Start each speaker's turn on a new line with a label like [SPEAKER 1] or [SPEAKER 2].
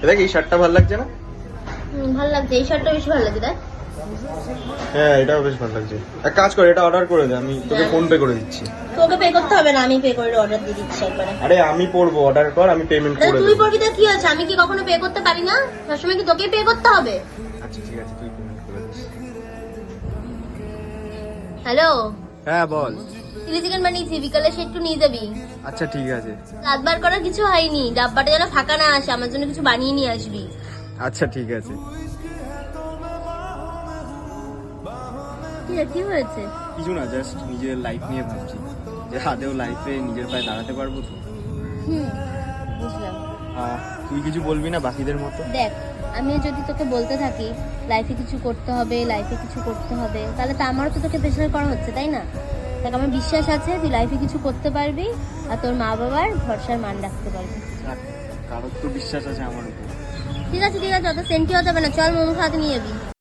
[SPEAKER 1] দেখ এই শার্টটা ভালো লাগছে না?
[SPEAKER 2] ভালো লাগছে, এই শার্টটা বেশি ভালো লাগছে। দেখ
[SPEAKER 1] হ্যাঁ এটাও বেশ ভালো লাগছে। এক কাজ কর, এটা অর্ডার করে দে, আমি তোকে ফোন পে করে দিচ্ছি।
[SPEAKER 2] তোকে পে করতে হবে না, আমি পে করে অর্ডার দিয়ে দিচ্ছি একবারে।
[SPEAKER 1] আরে আমি পড়বো, অর্ডার কর, আমি পেমেন্ট করে
[SPEAKER 2] তুই
[SPEAKER 1] দেবো।
[SPEAKER 2] পড়বি তো কি আছে, আমি কি কখনো পে করতে পারি না? সবসময় কি তোকেই পে করতে হবে?
[SPEAKER 1] আচ্ছা ঠিক আছে, তুই পেমেন্ট করে দিস।
[SPEAKER 2] হ্যালো,
[SPEAKER 1] হ্যাঁ বল।
[SPEAKER 2] চিলি চিকেন বানিয়েছি, বিকালে সে একটু নিয়ে যাবি।
[SPEAKER 1] আচ্ছা ঠিক আছে।
[SPEAKER 2] রাত বার করার কিছু হয়নি, ডাব্বাটা যেন ফাঁকা না আসে, আমার জন্য কিছু বানিয়ে নিয়ে আসবি।
[SPEAKER 1] আচ্ছা ঠিক আছে।
[SPEAKER 2] কি হয়েছে?
[SPEAKER 1] কিছু না, জাস্ট নিজের লাইফ নিয়ে ভাবছি যে আদেও লাইফে নিজের পায়ে দাঁড়াতে পারবো তো।
[SPEAKER 2] বুঝলাম।
[SPEAKER 1] তুই কিছু বলবি না বাকিদের মতো?
[SPEAKER 2] দেখ, আমি যদি তোকে বলতে থাকি লাইফে কিছু করতে হবে, লাইফে কিছু করতে হবে, তাহলে তো আমারও তো তোকে প্রেশার করা হচ্ছে, তাই না? দেখ, আমার বিশ্বাস আছে তুই লাইফে কিছু করতে পারবি আর তোর মা বাবার ভরসার মান রাখতে পারবি।
[SPEAKER 1] কারোর তো বিশ্বাস আছে আমার উপর।
[SPEAKER 2] ঠিক আছে, অত সেন্টি হতে হবে না, চল মোমো খাওয়াতে নিয়ে যাবি।